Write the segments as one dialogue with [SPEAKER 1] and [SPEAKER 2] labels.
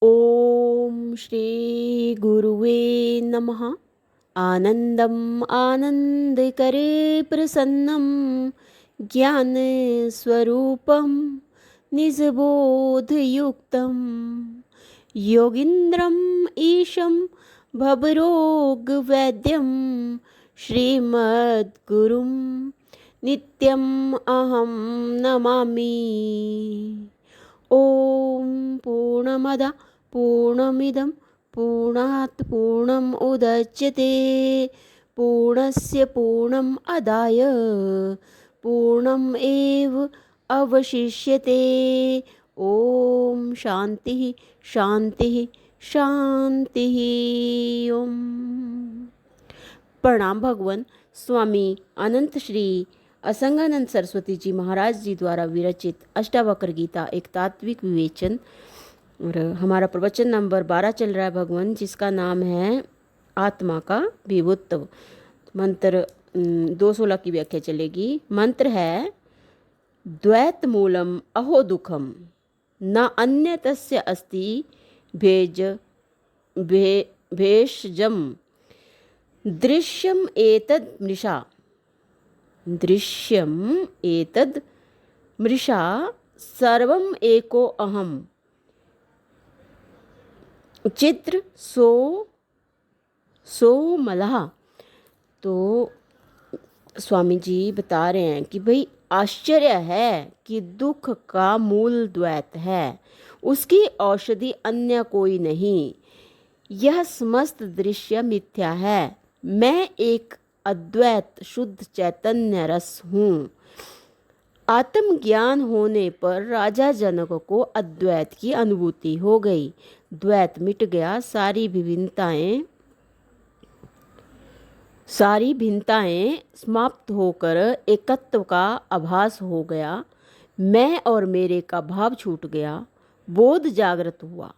[SPEAKER 1] ओम श्री गुरुवे नमः। आनंदम आनंदकरे प्रसन्नं ज्ञान स्वरूपं निजबोधयुक्तं योगीन्द्रम् ईशं भवरोगवैद्यं श्रीमद्गुरुं नित्यम् अहं नमामि। ओम पूर्णमद पूर्णमिदं पूर्णात् पूर्णम् उदच्यते पूर्णस्य पूर्णम् आदाय पूर्णम् एव अवशिष्यते। ओम शांति शांति शांति। ओम। प्रणाम भगवान स्वामी अनंत श्री असंगानंद सरस्वती जी महाराज जी द्वारा विरचित अष्टावक्र गीता एक तात्विक विवेचन। और हमारा प्रवचन नंबर 12 चल रहा है भगवान, जिसका नाम है आत्मा का विभुत्व। मंत्र 216 की व्याख्या चलेगी। मंत्र है द्वैत मूलम अहो दुखम न अन्य तस्य अस्ति भेषजम दृश्यम एतद मृषा दृश्यम एतद मृषा सर्वम एको अहम चित्र सो मलः। तो स्वामी जी बता रहे हैं कि भाई आश्चर्य है कि दुख का मूल द्वैत है, उसकी औषधि अन्य कोई नहीं। यह समस्त दृश्य मिथ्या है। मैं एक अद्वैत शुद्ध चैतन्य रस हूँ। आत्मज्ञान होने पर राजा जनक को अद्वैत की अनुभूति हो गई। द्वैत मिट गया, सारी भिन्नताएं समाप्त होकर एकत्व का आभास हो गया। मैं और मेरे का भाव छूट गया। बोध जागृत हुआ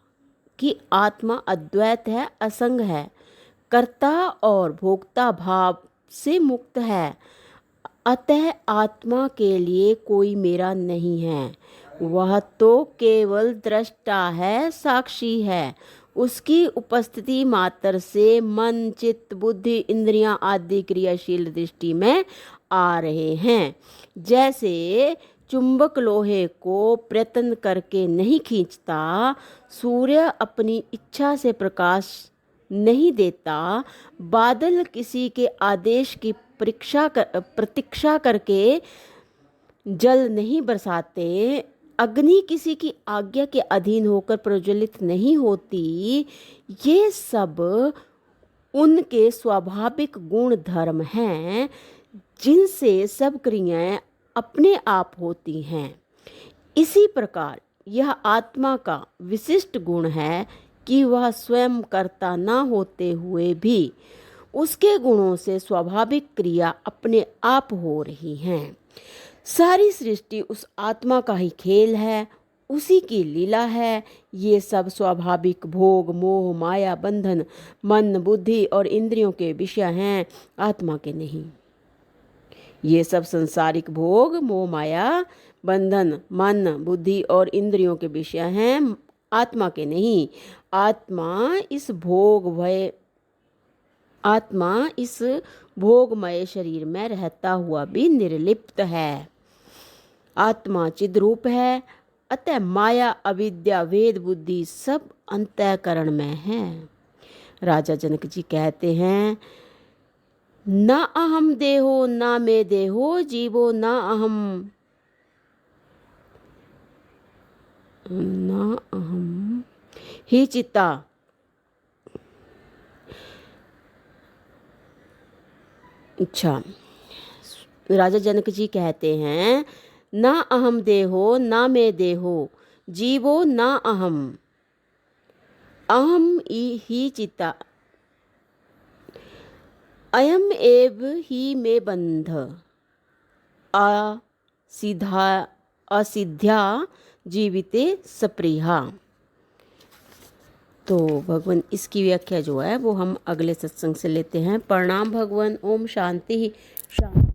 [SPEAKER 1] कि आत्मा अद्वैत है, असंग है, कर्ता और भोक्ता भाव से मुक्त है। अतः आत्मा के लिए कोई मेरा नहीं है। वह तो केवल दृष्टा है, साक्षी है। उसकी उपस्थिति मात्र से मन, चित्त, बुद्धि, इंद्रियां आदि क्रियाशील दृष्टि में आ रहे हैं। जैसे चुंबक लोहे को प्रयत्न करके नहीं खींचता, सूर्य अपनी इच्छा से प्रकाश नहीं देता, बादल किसी के आदेश की प्रतीक्षा करके जल नहीं बरसाते, अग्नि किसी की आज्ञा के अधीन होकर प्रज्वलित नहीं होती। ये सब उनके स्वाभाविक गुण धर्म हैं, जिनसे सब क्रियाएं अपने आप होती हैं। इसी प्रकार यह आत्मा का विशिष्ट गुण है कि वह स्वयं कर्ता न होते हुए भी उसके गुणों से स्वाभाविक क्रिया अपने आप हो रही हैं। सारी सृष्टि उस आत्मा का ही खेल है, उसी की लीला है। ये सब स्वाभाविक भोग, मोह, माया, बंधन, मन, बुद्धि और इंद्रियों के विषय हैं, आत्मा के नहीं। ये सब संसारिक भोग, मोह, माया, बंधन, मन, बुद्धि और इंद्रियों के विषय हैं, आत्मा के नहीं। आत्मा इस भोगमय शरीर में रहता हुआ भी निर्लिप्त है। आत्मा चिद्रूप है। अतः माया, अविद्या, वेद, बुद्धि सब अंतःकरण में है। राजा जनक जी कहते हैं, न अहम देहो न मे देहो जीवो न अहम ही चित्ता। अच्छा, राजा जनक जी कहते हैं, न अहम देहो न मे देहो जीवो न अहम ही चित्ता अयम एव ही मे बंध असिद्ध्या जीविते सप्रिया। तो भगवान इसकी व्याख्या जो है वो हम अगले सत्संग से लेते हैं। प्रणाम भगवान। ओम शांति शांति।